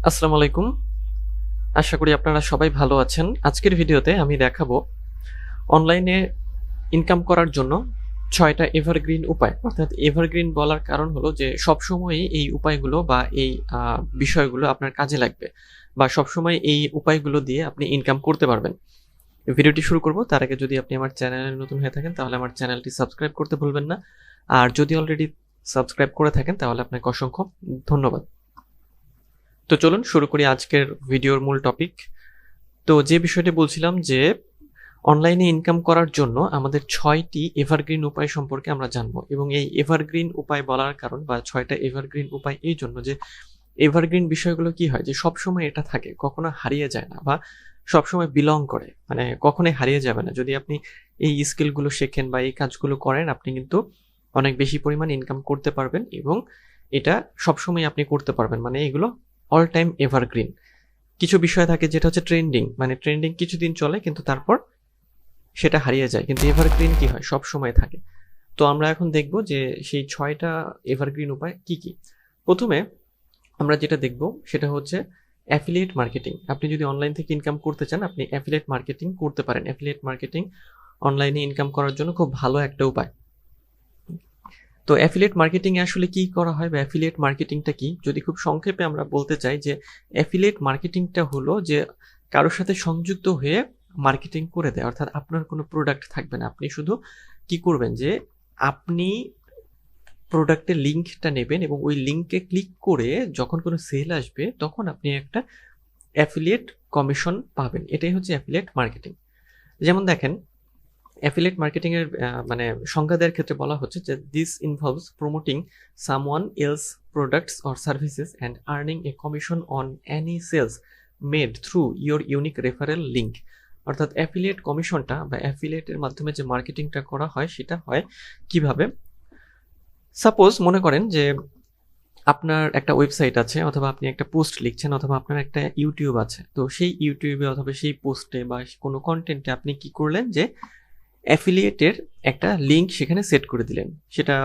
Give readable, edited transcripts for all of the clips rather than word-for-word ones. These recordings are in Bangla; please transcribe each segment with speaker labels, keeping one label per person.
Speaker 1: আসসালামু আলাইকুম। আশা করি আপনারা সবাই ভালো আছেন। আজকের ভিডিওতে আমি দেখাবো অনলাইনে ইনকাম করার জন্য ৬ টা এভারগ্রিন উপায়। অর্থাৎ এভারগ্রিন বলার কারণ হলো যে সবসময়ই এই উপায়গুলো বা এই বিষয়গুলো আপনার কাজে লাগবে বা সবসময় এই উপায়গুলো দিয়ে আপনি ইনকাম করতে পারবেন। ভিডিওটি শুরু করব তার আগে যদি আপনি আমার চ্যানেলে নতুন হয়ে থাকেন তাহলে আমার চ্যানেলটি সাবস্ক্রাইব করতে ভুলবেন না। আর যদি অলরেডি সাবস্ক্রাইব করে থাকেন তাহলে আপনাকে অসংখ্য ধন্যবাদ। তো চলুন শুরু করি আজকের ভিডিওর মূল টপিক। তো যে বিষয়টি বলছিলাম যে অনলাইনে ইনকাম করার জন্য আমাদের ৬টি এভারগ্রিন উপায় সম্পর্কে আমরা জানবো এবং এই এভারগ্রিন উপায় বলার কারণ বা ৬টা এভারগ্রিন উপায় এই জন্য যে এভারগ্রিন বিষয়গুলো কি হয় যে সবসময় এটা থাকে, কখনো হারিয়ে যায় না বা সবসময় বিলং করে, মানে কখনোই হারিয়ে যাবে না। যদি আপনি এই স্কিলগুলো শেখেন বা এই কাজগুলো করেন আপনি কিন্তু অনেক বেশি পরিমাণ ইনকাম করতে পারবেন এবং এটা সবসময় আপনি করতে পারবেন, মানে এগুলো অল টাইম এভারগ্রিন। কিছু বিষয় থাকে যেটা হচ্ছে ট্রেন্ডিং, মানে ট্রেন্ডিং কিছুদিন চলে কিন্তু তারপর সেটা হারিয়ে যায়, কিন্তু এভারগ্রিন কি হয় সব সময় থাকে। তো আমরা এখন দেখব যে সেই ৬টা এভারগ্রিন উপায় কি কি। প্রথমে আমরা যেটা দেখব সেটা হচ্ছে অ্যাফিলিয়েট মার্কেটিং। আপনি যদি অনলাইন থেকে ইনকাম করতে চান আপনি অ্যাফিলিয়েট মার্কেটিং করতে পারেন। অ্যাফিলিয়েট মার্কেটিং অনলাইনে ইনকাম করার জন্য খুব ভালো একটা উপায়। তো অ্যাফিলিয়েট মার্কেটিং এ আসলে কি করা হয় বা অ্যাফিলিয়েট মার্কেটিংটা কি, যদি খুব সংক্ষেপে আমরা বলতে চাই যে অ্যাফিলিয়েট মার্কেটিংটা হলো যে কারোর সাথে সংযুক্ত হয়ে মার্কেটিং করে দেয়। অর্থাৎ আপনার কোনো প্রোডাক্ট থাকবে না, আপনি শুধু কি করবেন যে আপনি প্রোডাক্টের লিঙ্কটা নেবেন এবং ওই লিঙ্কে ক্লিক করে যখন কোনো সেল আসবে তখন আপনি একটা অ্যাফিলিয়েট কমিশন পাবেন। এটাই হচ্ছে অ্যাফিলিয়েট মার্কেটিং। যেমন দেখেন, অ্যাফিলিয়েট মার্কেটিং এর মানে সংজ্ঞা দেওয়ার ক্ষেত্রে বলা হচ্ছে যে this involves promoting someone else products or services and earning a commission on any sales made through your unique referral link. অর্থাৎ অ্যাফিলিয়েট কমিশনটা বা অ্যাফিলিয়েটের মাধ্যমে যে মার্কেটিংটা করা হয় সেটা হয় কিভাবে। সাপোজ মনে করেন যে আপনার একটা ওয়েবসাইট আছে অথবা আপনি একটা পোস্ট লিখছেন অথবা আপনার একটা ইউটিউব আছে, তো সেই ইউটিউবে অথবা সেই পোস্টে বা কোনো কন্টেন্টে আপনি কি করলেন যে অ্যাফিলিয়েটের একটা লিঙ্ক সেখানে সেট করে দিলেন। সেটা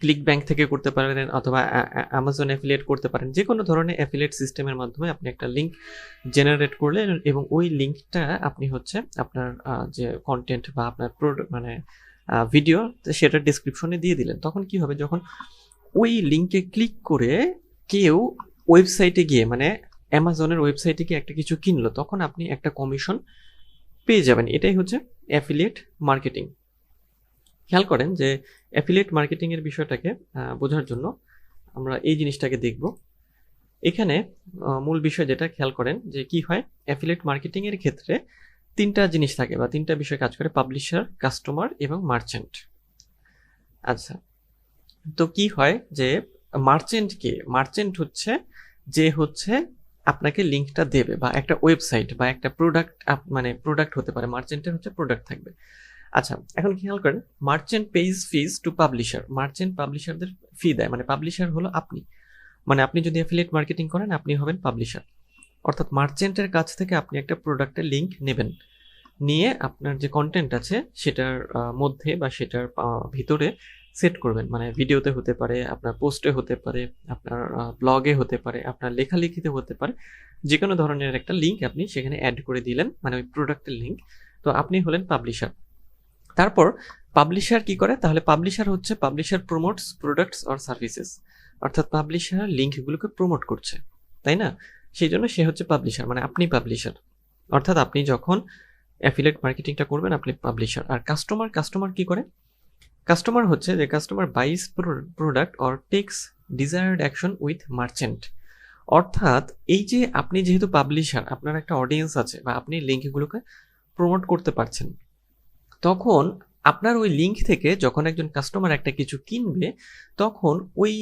Speaker 1: ক্লিক ব্যাংক থেকে করতে পারেন অথবা অ্যামাজন অ্যাফিলিয়েট করতে পারেন। যে কোনো ধরনের অ্যাফিলিয়েট সিস্টেমের মাধ্যমে আপনি একটা লিঙ্ক জেনারেট করলেন এবং ওই লিঙ্কটা আপনি হচ্ছে আপনার যে কন্টেন্ট বা আপনার মানে ভিডিও সেটার ডিসক্রিপশনে দিয়ে দিলেন। তখন কি হবে, যখন ওই লিঙ্কে ক্লিক করে কেউ ওয়েবসাইটে গিয়ে মানে অ্যামাজনের ওয়েবসাইটে গিয়ে একটা কিছু কিনলো তখন আপনি একটা কমিশন পেয়ে যাবেন। এটাই হচ্ছে অ্যাফিলিয়েট মার্কেটিং। খেয়াল করেন যে অ্যাফিলিয়েট মার্কেটিং এর বিষয়টাকে বোঝার জন্য আমরা এই জিনিসটাকে দেখব। এখানে মূল বিষয় যেটা খেয়াল করেন যে কি হয়, অ্যাফিলিয়েট মার্কেটিং এর ক্ষেত্রে ৩টা জিনিস থাকে বা ৩টা বিষয় কাজ করে: পাবলিশার, কাস্টমার এবং মার্চেন্ট। আচ্ছা, তো কি হয় যে মার্চেন্ট কে, মার্চেন্ট হচ্ছে যে হচ্ছে আপনাকে লিঙ্কটা দেবে বা একটা ওয়েবসাইট বা একটা প্রোডাক্ট, মানে প্রোডাক্ট হতে পারে, মার্চেন্টের হচ্ছে প্রোডাক্ট থাকবে। আচ্ছা, এখন খেয়াল করেন মার্চেন্ট পেজ ফিজ টু পাবলিশার। মার্চেন্ট পাবলিশারদের ফি দেয়, মানে পাবলিশার হলো আপনি, মানে আপনি যদি অ্যাফিলিয়েট মার্কেটিং করেন আপনি হবেন পাবলিশার। অর্থাৎ মার্চেন্টের কাছ থেকে আপনি একটা প্রোডাক্টের লিঙ্ক নেবেন, নিয়ে আপনার যে কন্টেন্ট আছে সেটার মধ্যে বা সেটার ভিতরে সেট করবেন। মানে ভিডিওতে হতে পারে, আপনার পোস্টে হতে পারে, আপনার ব্লগে হতে পারে, আপনার লেখালেখিতে হতে পারে, যে কোনো ধরনের একটা লিঙ্ক আপনি সেখানে অ্যাড করে দিলেন, মানে ওই প্রোডাক্টের লিঙ্ক। তো আপনি হলেন পাবলিশার। তারপর পাবলিশার কি করে, তাহলে পাবলিশার হচ্ছে publisher promotes products or services. অর্থাৎ পাবলিশার লিঙ্কগুলোকে প্রমোট করছে, তাই না? সেই জন্য সে হচ্ছে পাবলিশার, মানে আপনি পাবলিশার। অর্থাৎ আপনি যখন অ্যাফিলিয়েট মার্কেটিংটা করবেন আপনি পাবলিশার। আর কাস্টমার, কাস্টমার কি করে, কাস্টমার হচ্ছে যে customer buys product or takes desired action with merchant. অর্থাৎ এই যে আপনি যেহেতু পাবলিশার, আপনার একটা অডিয়েন্স আছে বা আপনি লিঙ্কগুলোকে প্রমোট করতে পারছেন, তখন আপনার ওই লিঙ্ক থেকে যখন একজন কাস্টমার একটা কিছু কিনবে তখন ওই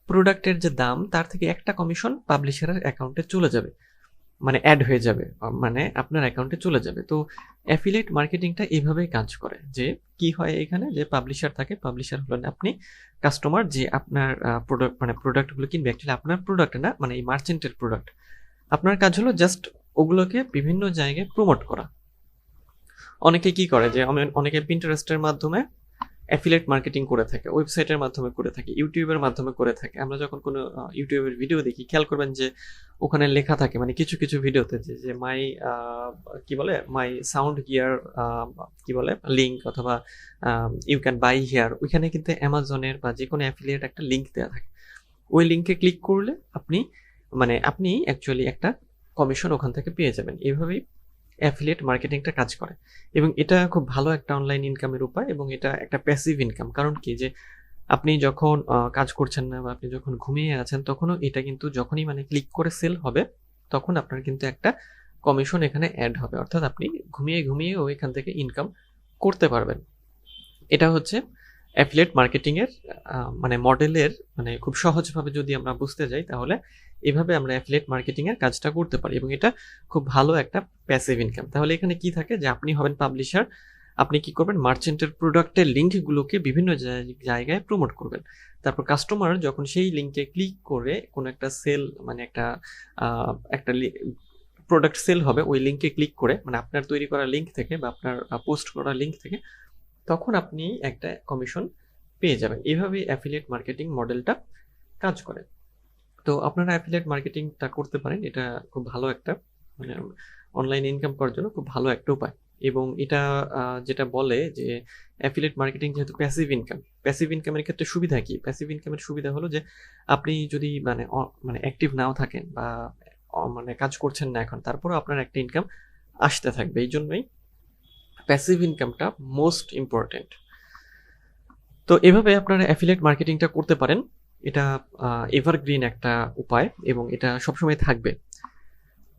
Speaker 1: প্রোডাক্টের যে দাম তার থেকে একটা কমিশন পাবলিশারের অ্যাকাউন্টে চলে যাবে, মানে অ্যাড হয়ে যাবে, মানে আপনার অ্যাকাউন্টে চলে যাবে। তো অ্যাফিলিয়েট মার্কেটিংটা এইভাবেই কাজ করে যে কি হয় এখানে, যে পাবলিশার থাকে, পাবলিশার হলেন আপনি, কাস্টমার যে আপনার প্রোডাক্ট মানে প্রোডাক্টগুলো কিনবে, অ্যাকচুয়ালি আপনার প্রোডাক্ট না, মানে এই মার্চেন্টের প্রোডাক্ট। আপনার কাজ হলো জাস্ট ওগুলোকে বিভিন্ন জায়গায় প্রমোট করা। অনেকে কি করে যে অনেকে পিন্টারেস্টের মাধ্যমে অ্যাফিলিয়েট মার্কেটিং করে থাকে, ওয়েবসাইটের মাধ্যমে করে থাকে, ইউটিউবের মাধ্যমে করে থাকে। আমরা যখন কোনো ইউটিউবের ভিডিও দেখি, খেয়াল করবেন যে ওখানে লেখা থাকে, মানে কিছু কিছু ভিডিওতে যে মাই কি বলে, মাই সাউন্ড গিয়ার কি বলে লিঙ্ক, অথবা ইউ ক্যান বাই হিয়ার, ওইখানে কিন্তু অ্যামাজনের বা যে কোনো অ্যাফিলিয়েট একটা লিঙ্ক দেওয়া থাকে। ওই লিঙ্কে ক্লিক করলে আপনি অ্যাকচুয়ালি একটা কমিশন ওখান থেকে পেয়ে যাবেন। এভাবেই অ্যাফিলিয়েট মার্কেটিংটা কাজ করে, এবং এটা খুব ভালো একটা অনলাইন ইনকামের উপায়, এবং এটা একটা প্যাসিভ ইনকাম। কারণ কি, যে আপনি যখন কাজ করছেন না বা আপনি যখন ঘুমিয়ে আছেন, তখনও এটা কিন্তু যখনই ক্লিক করে সেল হবে, তখন আপনার কিন্তু একটা কমিশন এখানে অ্যাড হবে, অর্থাৎ আপনি ঘুমিয়ে ঘুমিয়েও এখান থেকে ইনকাম করতে পারবেন। এটা হচ্ছে অ্যাফিলিয়েট মার্কেটিংয়ের মডেলের খুব সহজভাবে যদি আমরা বুঝতে যাই, তাহলে এভাবে আমরা অ্যাফিলিয়েট মার্কেটিংয়ের কাজটা করতে পারি, এবং এটা খুব ভালো একটা প্যাসিভ ইনকাম। তাহলে এখানে কি থাকে, যে আপনি হবেন পাবলিশার, আপনি কি করবেন, মার্চেন্টের প্রোডাক্টের লিঙ্কগুলোকে বিভিন্ন জায়গায় প্রমোট করবেন। তারপর কাস্টমার যখন সেই লিঙ্কে ক্লিক করে কোনো একটা সেল একটা প্রোডাক্ট সেল হবে, ওই লিঙ্কে ক্লিক করে, আপনার তৈরি করা লিঙ্ক থেকে বা আপনার পোস্ট করা লিঙ্ক থেকে, তখন আপনি একটা কমিশন পেয়ে যাবেন। এইভাবেই অ্যাফিলিয়েট মার্কেটিং মডেলটা কাজ করে। তো আপনারা অ্যাফিলিয়েট মার্কেটিংটা করতে পারেন, এটা খুব ভালো একটা অনলাইন ইনকাম করার জন্য খুব ভালো একটা উপায়। এবং এটা যেটা বলে যে অ্যাফিলিয়েট মার্কেটিং যেহেতু প্যাসিভ ইনকামের ক্ষেত্রে সুবিধা কি, প্যাসিভ ইনকামের সুবিধা হলো যে আপনি যদি অ্যাক্টিভ নাও থাকেন বা কাজ করছেন না এখন, তারপরেও আপনার একটা ইনকাম আসতে থাকবে। এই জন্যই প্যাসিভ ইনকামটা মোস্ট ইম্পর্টেন্ট। তো এভাবে আপনারা অ্যাফিলিয়েট মার্কেটিংটা করতে পারেন। এটা এভারগ্রিন একটা উপায়, এবং এটা সবসময় থাকবে।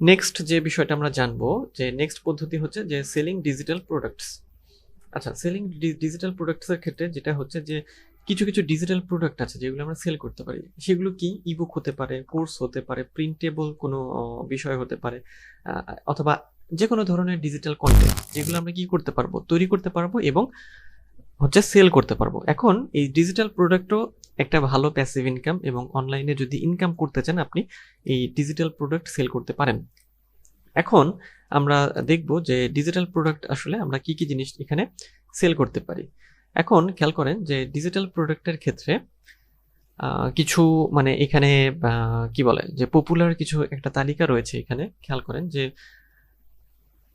Speaker 1: নেক্সট যে বিষয়টা আমরা জানবো, যে নেক্সট পদ্ধতি হচ্ছে যে সেলিং ডিজিটাল প্রোডাক্টস। আচ্ছা, সেলিং ডিজিটাল প্রোডাক্টসের ক্ষেত্রে যেটা হচ্ছে যে কিছু কিছু ডিজিটাল প্রোডাক্ট আছে যেগুলো আমরা সেল করতে পারি। সেগুলো কি, ইবুক হতে পারে, কোর্স হতে পারে, প্রিন্টেবল কোনো বিষয় হতে পারে, অথবা যে কোনো ধরনের ডিজিটাল কন্টেন্ট, যেগুলো আমরা কি করতে পারবো, তৈরি করতে পারবো এবং হচ্ছে সেল করতে পারবো। এখন এই ডিজিটাল প্রোডাক্টও একটা ভালো প্যাসিভ ইনকাম, এবং অনলাইনে যদি ইনকাম করতে চান, আপনি এই ডিজিটাল প্রোডাক্ট সেল করতে পারেন। এখন আমরা দেখব যে ডিজিটাল প্রোডাক্ট আসলে আমরা কি কি জিনিস এখানে সেল করতে পারি। এখন খেয়াল করেন যে ডিজিটাল প্রোডাক্টের ক্ষেত্রে কিছু এখানে কি বলে যে পপুলার কিছু একটা তালিকা রয়েছে। এখানে খেয়াল করেন যে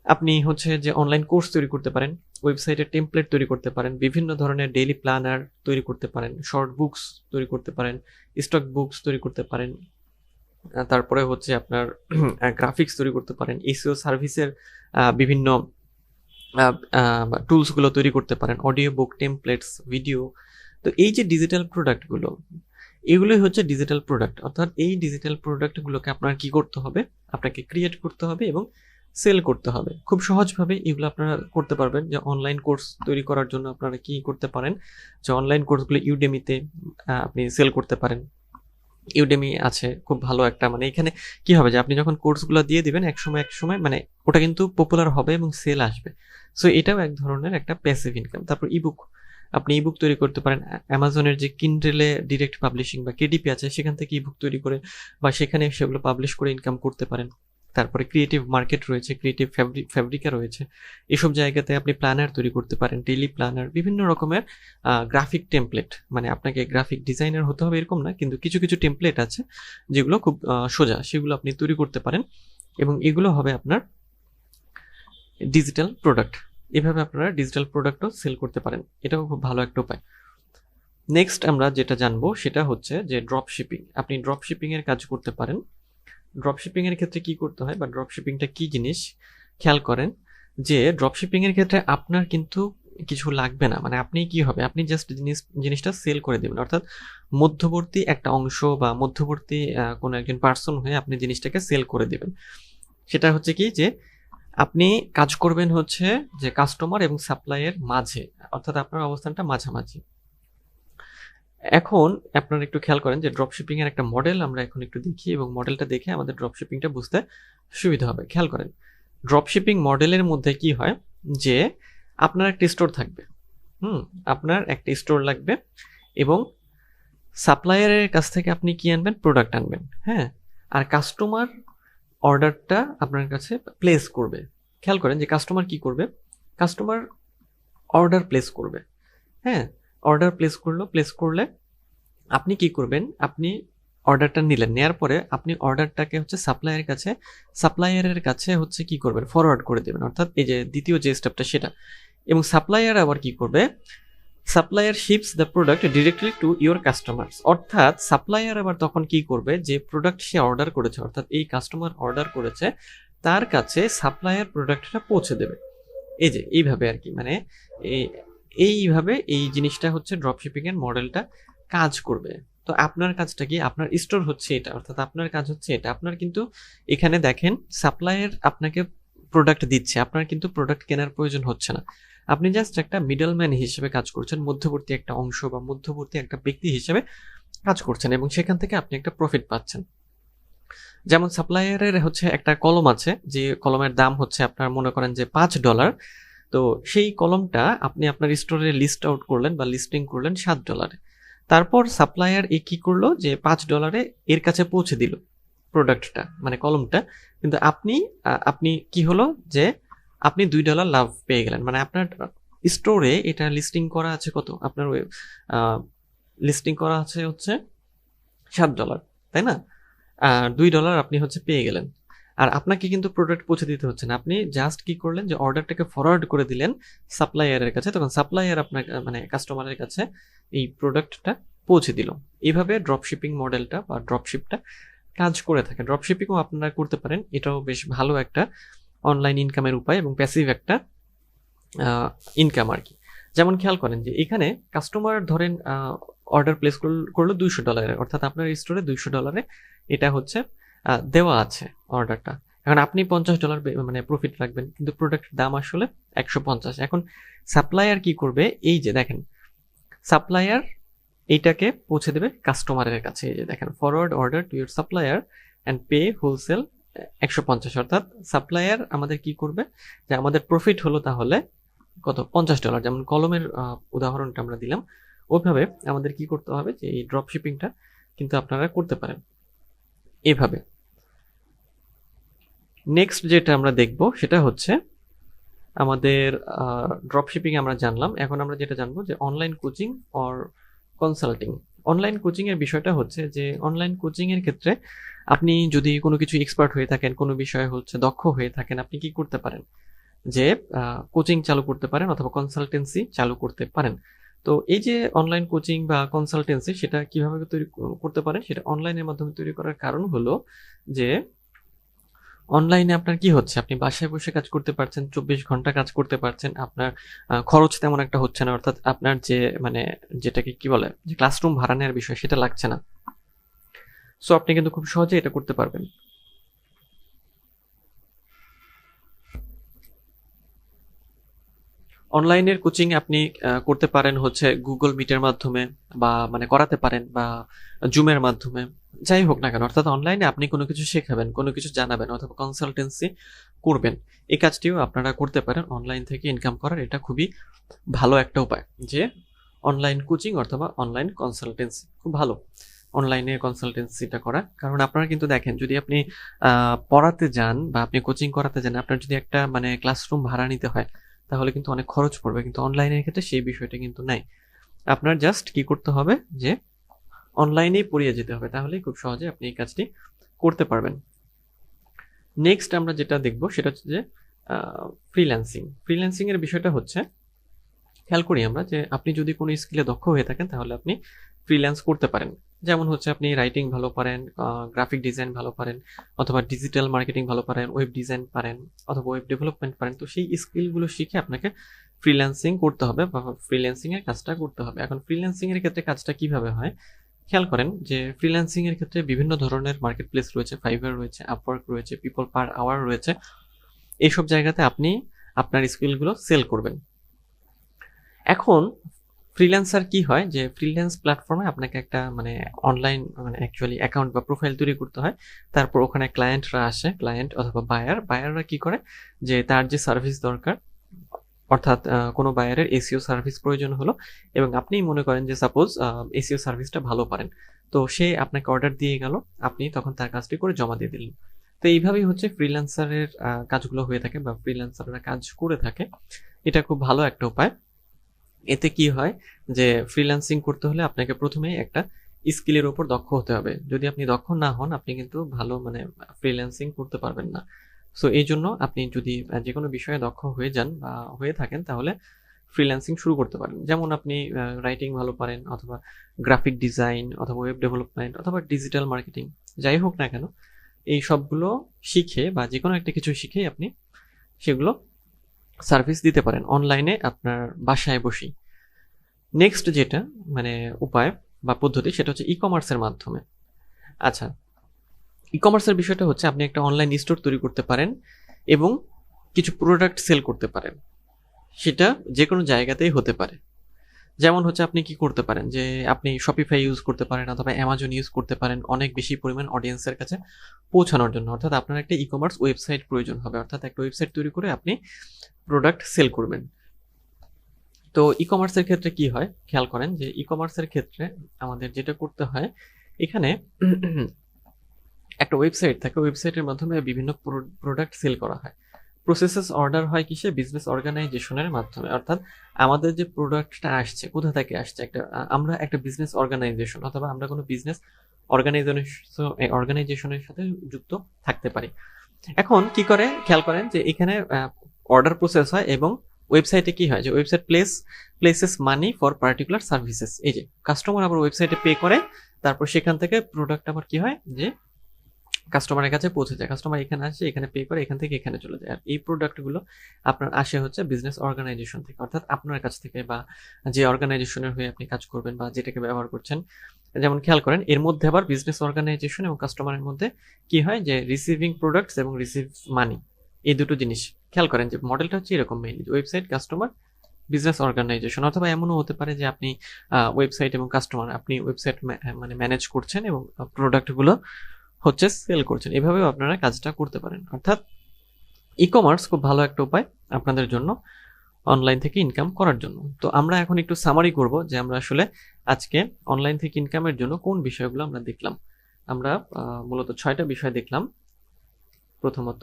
Speaker 1: আপনি হচ্ছে যে অনলাইন কোর্স তৈরি করতে পারেন, ওয়েবসাইটের টেমপ্লেট তৈরি করতে পারেন, বিভিন্ন ধরনের ডেইলি প্ল্যানার তৈরি করতে পারেন, শর্ট বুকস তৈরি করতে পারেন, স্টক বুকস তৈরি করতে পারেন, তারপরে হচ্ছে আপনার গ্রাফিক্স তৈরি করতে পারেন, এসইও সার্ভিসের বিভিন্ন টুলসগুলো তৈরি করতে পারেন, অডিও বুক, টেমপ্লেটস, ভিডিও। তো এই যে ডিজিটাল প্রোডাক্টগুলো, এগুলোই হচ্ছে ডিজিটাল প্রোডাক্ট। অর্থাৎ এই ডিজিটাল প্রোডাক্টগুলোকে আপনার কি করতে হবে, আপনাকে ক্রিয়েট করতে হবে এবং সেল করতে হবে। খুব সহজভাবে এগুলো আপনারা করতে পারবেন। যে অনলাইন কোর্স তৈরি করার জন্য আপনারা কি করতে পারেন, যে অনলাইন কোর্সগুলো ইউডেমিতে আপনি সেল করতে পারেন। ইউডেমি আছে খুব ভালো একটা, এখানে কি হবে যে আপনি যখন কোর্সগুলো দিয়ে দিবেন, এক সময় ওটা কিন্তু পপুলার হবে এবং সেল আসবে। সো এটাও এক ধরনের একটা প্যাসিভ ইনকাম। তারপর ইবুক, আপনি ইবুক তৈরি করতে পারেন। অ্যামাজনের যে কিন্ডেলে ডিরেক্ট পাবলিশিং বা কেডিপি আছে, সেখান থেকে ইবুক তৈরি করে বা সেখানে সেগুলো পাবলিশ করে ইনকাম করতে পারেন। তারপরে ক্রিয়েটিভ মার্কেট রয়েছে, ক্রিয়েটিভ ফ্যাব্রিকা রয়েছে। এসব জায়গাতে আপনি প্ল্যানার তৈরি করতে পারেন, ডেইলি প্ল্যানার, বিভিন্ন রকমের গ্রাফিক টেমপ্লেট। আপনাকে গ্রাফিক ডিজাইনার হতে হবে এরকম না, কিন্তু কিছু কিছু টেমপ্লেট আছে যেগুলো খুব সোজা, সেগুলো আপনি তৈরি করতে পারেন, এবং এগুলো হবে আপনার ডিজিটাল প্রোডাক্ট। এভাবে আপনারা ডিজিটাল প্রোডাক্টও সেল করতে পারেন। এটাও খুব ভালো একটা উপায়। নেক্সট আমরা যেটা জানবো সেটা হচ্ছে যে ড্রপ শিপিং। আপনি ড্রপ শিপিং এর কাজ করতে পারেন। ড্রপ শিপিং এর ক্ষেত্রে কি করতে হয় বা ড্রপ শিপিংটা কি জিনিস, খেয়াল করেন যে ড্রপ শিপিং এর ক্ষেত্রে আপনার কিন্তু কিছু লাগবে না। আপনি কি হবে, আপনি জাস্ট জিনিসটা সেল করে দেবেন। অর্থাৎ মধ্যবর্তী একটা অংশ বা মধ্যবর্তী কোনো একজন পার্সন হয়ে আপনি জিনিসটাকে সেল করে দেবেন। সেটা হচ্ছে কি, যে আপনি কাজ করবেন হচ্ছে যে কাস্টমার এবং সাপ্লাইয়ের মাঝে, অর্থাৎ আপনার অবস্থানটা মাঝামাঝি। এখন আপনারা একটু খেয়াল করেন যে ড্রপশিপিং এর একটা মডেল আমরা এখন একটু দেখি, এবং মডেলটা দেখে আমাদের ড্রপশিপিংটা বুঝতে সুবিধা হবে। খেয়াল করেন ড্রপশিপিং মডেলের মধ্যে কি হয়, যে আপনার একটা স্টোর থাকবে, আপনার একটা স্টোর লাগবে, এবং সাপ্লায়ারের কাছ থেকে আপনি কি আনবেন, প্রোডাক্ট আনবেন, হ্যাঁ, আর কাস্টমার অর্ডারটা আপনার কাছে প্লেস করবে। খেয়াল করেন যে কাস্টমার কি করবে, কাস্টমার অর্ডার প্লেস করবে, হ্যাঁ, অর্ডার প্লেস করলে আপনি কি করবেন, আপনি অর্ডারটা নিলেন, নেওয়ার পরে আপনি অর্ডারটাকে হচ্ছে সাপ্লায়ারের কাছে হচ্ছে কি করবেন, ফরওয়ার্ড করে দেবেন, অর্থাৎ এই যে দ্বিতীয় যে স্টেপটা সেটা। এবং সাপ্লায়ার আবার কি করবে, supplier ships the product directly to your customers, অর্থাৎ সাপ্লায়ার আবার তখন কি করবে, যে প্রোডাক্ট সে অর্ডার করেছে, অর্থাৎ এই কাস্টমার অর্ডার করেছে, তার কাছে সাপ্লায়ার প্রোডাক্টটা পৌঁছে দেবে। এই যে এইভাবে আর কি, মানে এইভাবে এই জিনিসটা হচ্ছে ড্রপশিপিং এর মডেলটা কাজ করবে। তো আপনার কাজটা কি, আপনার স্টোর হচ্ছে এটা, অর্থাৎ আপনার কাজ হচ্ছে এটা। আপনার কিন্তু এখানে দেখেন সাপ্লায়ার আপনাকে প্রোডাক্ট দিচ্ছে, আপনার কিন্তু প্রোডাক্ট কেনার প্রয়োজন হচ্ছে না। আপনি জাস্ট একটা মিডলম্যান হিসেবে কাজ করছেন, মধ্যবর্তী একটা অংশ বা মধ্যবর্তী একটা ব্যক্তি হিসেবে কাজ করছেন, এবং সেখান থেকে আপনি একটা প্রফিট পাচ্ছেন। যেমন সাপ্লায়ারের হচ্ছে একটা কলম আছে, যে কলমের দাম হচ্ছে আপনার মনে করেন যে $5, তো সেই কলমটা আপনি আপনার স্টোরে লিস্ট আউট করলেন বা লিস্টিং করলেন $7। তারপর সাপ্লায়ার কি করলো, যে $5 এর কাছে পৌঁছে দিল প্রোডাক্টটা, মানে কলমটা, কিন্তু আপনি কি হলো, যে আপনি $2 লাভ পেয়ে গেলেন। মানে আপনার স্টোরে এটা লিস্টিং করা আছে কত, আপনার লিস্টিং করা আছে হচ্ছে $7, তাই না? $2 আপনি হচ্ছে পেয়ে গেলেন। আর আপনাকে কিন্তু প্রোডাক্ট পৌঁছে দিতে হচ্ছে না, আপনি জাস্ট কি করলেন, যে অর্ডারটাকে ফরওয়ার্ড করে দিলেন সাপ্লায়ারের কাছে, তখন সাপ্লায়ার আপনার মানে কাস্টমারের কাছে এই প্রোডাক্টটা পৌঁছে দিল। এইভাবে ড্রপশিপিং মডেলটা বা ড্রপশিপটা কাজ করে থাকে। ড্রপশিপিংও আপনারা করতে পারেন, এটাও বেশ ভালো একটা অনলাইন ইনকামের উপায় এবং প্যাসিভ একটা ইনকাম আর কি। যেমন খেয়াল করেন যে এখানে কাস্টমার ধরেন অর্ডার প্লেস করলো $200, অর্থাৎ আপনার স্টোরে $200 এটা হচ্ছে দেওয়া আছে অর্ডারটা। এখন আপনি $50 মানে প্রফিট রাখবেন, কিন্তু প্রোডাক্টের দাম আসলে 150। এখন সাপ্লায়ার কি করবে, এই যে দেখেন সাপ্লায়ার এইটাকে পৌঁছে দেবে কাস্টমারের কাছে। এই যে দেখেন, forward order to your supplier and pay wholesale 150, অর্থাৎ সাপ্লায়ার আমাদের কি করবে, যে আমাদের প্রফিট হলো তাহলে কত, $50। যেমন কলমের উদাহরণটা আমরা দিলাম, ওইভাবে আমাদের কি করতে হবে, যে এই ড্রপ শিপিংটা কিন্তু আপনারা করতে পারেন এভাবে। নেক্সট যেটা আমরা দেখব সেটা হচ্ছে আমাদের ড্রপ শিপিং আমরা জানলাম, এখন আমরা যেটা জানবো যে online coaching or consulting. Online coaching এর বিষয়টা হচ্ছে যে অনলাইন কোচিং এর ক্ষেত্রে আপনি যদি কোনো কিছু এক্সপার্ট হয়ে থাকেন, কোনো বিষয়ে হচ্ছে দক্ষ হয়ে থাকেন, আপনি কি করতে পারেন, যে কোচিং চালু করতে পারেন অথবা কনসালটেন্সি চালু করতে পারেন। তো এই যে অনলাইন কোচিং বা কনসালটেন্সি, সেটা কিভাবে তৈরি করতে পারেন, সেটা অনলাইনের মাধ্যমে তৈরি করার কারণ হলো যে অনলাইনে আপনার কি হচ্ছে, আপনি বাসায় বসে কাজ করতে পারছেন, 24 ঘন্টা কাজ করতে পারছেন, আপনার খরচ তেমন একটা হচ্ছে না, অর্থাৎ আপনার যে মানে যেটাকে কি বলে, যে ক্লাসরুম ভাড়া নেওয়ার বিষয়, সেটা লাগছে না। সো আপনি কিন্তু খুব সহজে এটা করতে পারবেন। অনলাইনের কোচিং আপনি করতে পারেন হচ্ছে গুগল মিটের মাধ্যমে, বা মানে করাতে পারেন, বা জুমের মাধ্যমে, যাই হোক না কেন, অর্থাৎ অনলাইনে আপনি কোনো কিছু শেখাবেন, কোনো কিছু জানাবেন অথবা কনসালটেন্সি করবেন, এই কাজটিও আপনারা করতে পারেন অনলাইন থেকে ইনকাম করার। এটা খুবই ভালো একটা উপায়, যে অনলাইন কোচিং অথবা অনলাইন কনসালটেন্সি খুব ভালো অনলাইনে কনসালটেন্সিটা করা। কারণ আপনারা কিন্তু দেখেন, যদি আপনি পড়াতে যান বা আপনি কোচিং করাতে যান, আপনার যদি একটা মানে ক্লাসরুম ভাড়া নিতে হয়, তাহলে কিন্তু অনেক খরচ পড়বে, কিন্তু অনলাইনের ক্ষেত্রে সেই বিষয়টা কিন্তু নাই। আপনার জাস্ট কি করতে হবে, যে অনলাইনেই পড়িয়ে যেতে হবে, তাহলেই খুব সহজে আপনি এই কাজটি করতে পারবেন। নেক্সট আমরা যেটা দেখব সেটা হচ্ছে যে ফ্রিল্যান্সিং এর বিষয়টা হচ্ছে, খেয়াল করি আমরা যে আপনি যদি কোনো স্কিলে দক্ষ হয়ে থাকেন, তাহলে আপনি ফ্রিল্যান্স করতে পারেন। যেমন হচ্ছে আপনি রাইটিং ভালো পারেন, গ্রাফিক ডিজাইন ভালো পারেন, অথবা ডিজিটাল মার্কেটিং ভালো পারেন, ওয়েব ডিজাইন পারেন, অথবা ওয়েব ডেভেলপমেন্ট পারেন। তো সেই স্কিলগুলো শিখে আপনাকে ফ্রিল্যান্সিং করতে হবে বা ফ্রিল্যান্সিং এর কাজটা করতে হবে। এখন ফ্রিল্যান্সিং এর ক্ষেত্রে কাজটা কিভাবে হয়, খেয়াল করেন যে ফ্রিল্যান্সিং এর ক্ষেত্রে বিভিন্ন ধরনের মার্কেট প্লেস রয়েছে, ফাইবার রয়েছে, আপওয়ার্ক রয়েছে, পিপল পার আওয়ার রয়েছে। এইসব জায়গাতে আপনি আপনার স্কিলগুলো সেল করবেন। এখন ফ্রিল্যান্সার কি হয়, যে ফ্রিল্যান্স প্ল্যাটফর্মে আপনাকে একটা মানে অনলাইন মানে অ্যাকচুয়ালি অ্যাকাউন্ট বা প্রোফাইল তৈরি করতে হয়। তারপর ওখানে ক্লায়েন্টরা আসে, ক্লায়েন্ট অথবা বায়াররা কি করে, যে তার যে সার্ভিস দরকার, অর্থাৎ কোনো বায়ারের এসইও সার্ভিস প্রয়োজন হলো, এবং আপনি মনে করেন যে সাপোজ এসইও সার্ভিসটা ভালো পারেন, তো সে আপনাকে অর্ডার দিয়ে গেল, আপনি তখন তার কাজটি করে জমা দিয়ে দিলেন। তো এইভাবেই হচ্ছে ফ্রিল্যান্সারের কাজগুলো হয়ে থাকে বা ফ্রিল্যান্সাররা কাজ করে থাকে। এটা খুব ভালো একটা উপায়। এতে কি হয় যে ফ্রিল্যান্সিং করতে হলে আপনাকে প্রথমেই একটা স্কিলের উপর দক্ষ হতে হবে। যদি আপনি দক্ষ না হন আপনি কিন্তু ভালো মানে ফ্রিল্যান্সিং করতে পারবেন না। সো এই জন্য আপনি যদি যে কোনো বিষয়ে দক্ষ হয়ে যান বা হয়ে থাকেন তাহলে ফ্রিল্যান্সিং শুরু করতে পারেন। যেমন আপনি রাইটিং ভালো পারেন অথবা গ্রাফিক ডিজাইন অথবা ওয়েব ডেভেলপমেন্ট অথবা ডিজিটাল মার্কেটিং যাই হোক না কেন, এই সবগুলো শিখে বা যে কোনো একটা কিছু শিখে আপনি সেগুলো সার্ভিস দিতে পারেন অনলাইনে আপনার বাসায় বসেই। নেক্সট যেটা মানে উপায় বা পদ্ধতি সেটা হচ্ছে ই কমার্সের মাধ্যমে। আচ্ছা, ই কমার্সের বিষয়টা হচ্ছে আপনি একটা অনলাইন স্টোর তৈরি করতে পারেন এবং কিছু প্রোডাক্ট সেল করতে পারেন। সেটা যে কোনো জায়গাতেই হতে পারে। যেমন হচ্ছে আপনি কি করতে পারেন যে আপনি শপিফাই ইউজ করতে পারেন অথবা অ্যামাজন ইউজ করতে পারেন অনেক বেশি পরিমাণ অডিয়েন্সের কাছে পৌঁছানোর জন্য। অর্থাৎ আপনার একটা ই কমার্স ওয়েবসাইট প্রয়োজন হবে, অর্থাৎ একটা ওয়েবসাইট তৈরি করে আপনি প্রোডাক্ট সেল করবেন। তো ই কমার্সের ক্ষেত্রে কি হয় খেয়াল করেন যে ই কমার্সের ক্ষেত্রে আমাদের যেটা করতে হয় এখানে একটা ওয়েবসাইট থাকে, ওয়েবসাইটের মাধ্যমে বিভিন্ন প্রোডাক্ট সেল করা হয়। প্রসেসেস অর্ডার হয় কিসে? বিজনেস অর্গানাইজেশনের মাধ্যমে। অর্থাৎ আমাদের যে প্রোডাক্টটা আসছে কোথা থেকে আসছে, আমরা একটা বিজনেস অর্গানাইজেশন অথবা আমরা কোনো বিজনেস অর্গানাইজেশনের সাথে যুক্ত থাকতে পারি। এখন কি করে খেয়াল করেন যে এখানে অর্ডার প্রসেস হয় এবং ওয়েবসাইটে কি হয় যে website places money for particular services. এই যে কাস্টমার আবার ওয়েবসাইটে পে করে, তারপর সেখান থেকে প্রোডাক্ট আবার কি হয় যে কাস্টমারের কাছে পৌঁছে যায়। কাস্টমার এখানে আসে, এখানে পে করে, এখান থেকে এখানে চলে যায়। আর এই প্রোডাক্টগুলো আপনার আসে হচ্ছে বিজনেস অর্গানাইজেশন থেকে, অর্থাৎ আপনার কাছ থেকে বা যে অর্গানাইজেশনের হয়ে আপনি কাজ করবেন বা যেটাকে ব্যবহার করছেন। যেমন খেয়াল করেন এর মধ্যে আবার বিজনেস অর্গানাইজেশন এবং কাস্টমারের মধ্যে কি হয় যে রিসিভিং প্রোডাক্টস এবং রিসিভ মানি, এই দুটো জিনিস খেয়াল করেন যে মডেলটা হচ্ছে এরকম mainly website customer business organisation. অথবা এমনও হতে পারে যে আপনি ওয়েবসাইট এবং কাস্টমার, আপনি ওয়েবসাইট মানে ম্যানেজ করছেন এবং প্রোডাক্টগুলো হচ্ছে সেল করছেন। এভাবেও আপনারা কাজটা করতে পারেন। অর্থাৎ ই কমার্স খুব ভালো একটা উপায় আপনাদের জন্য অনলাইন থেকে ইনকাম করার জন্য। তো আমরা এখন একটু সামারি করব যে আমরা আসলে আজকে অনলাইন থেকে ইনকামের জন্য কোন বিষয়গুলো আমরা দেখলাম। আমরা মূলত 6টা বিষয় দেখলাম। প্রথমত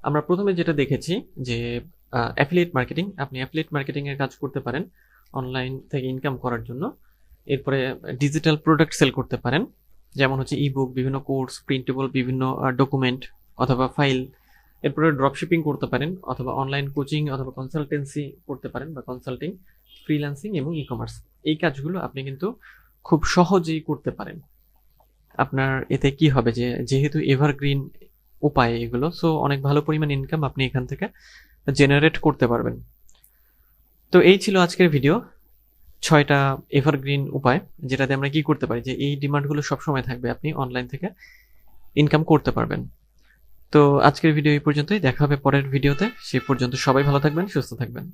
Speaker 1: আমরা প্রথমে যেটা দেখেছি যে অ্যাফিলিয়েট মার্কেটিং। আপনি অ্যাফিলিয়েট মার্কেটিং এর কাজ করতে পারেন অনলাইন থেকে ইনকাম করার জন্য। এরপরে ডিজিটাল প্রোডাক্ট সেল করতে পারেন, যেমন হচ্ছে ইবুক, বিভিন্ন কোর্স, প্রিন্টেবল বিভিন্ন ডকুমেন্ট অথবা ফাইল। এরপরে ড্রপশিপিং করতে পারেন অথবা অনলাইন কোচিং অথবা কনসালটেন্সি করতে পারেন বা কনসাল্টিং, ফ্রিল্যান্সিং এবং ই কমার্স। এই কাজগুলো আপনি কিন্তু খুব সহজেই করতে পারেন। আপনার এতে কি হবে যে যেহেতু এভারগ্রিন উপায় এগুলো, সো অনেক ভালো পরিমাণ ইনকাম আপনি এখান থেকে জেনারেট করতে পারবেন। তো এই ছিল আজকের ভিডিও, 6টা এভারগ্রিন উপায় যেটাতে আমরা কি করতে পারি যে এই ডিমান্ডগুলো সবসময় থাকবে, আপনি অনলাইন থেকে ইনকাম করতে পারবেন। তো আজকের ভিডিও এই পর্যন্তই, দেখা হবে পরের ভিডিওতে। সে পর্যন্ত সবাই ভালো থাকবেন, সুস্থ থাকবেন।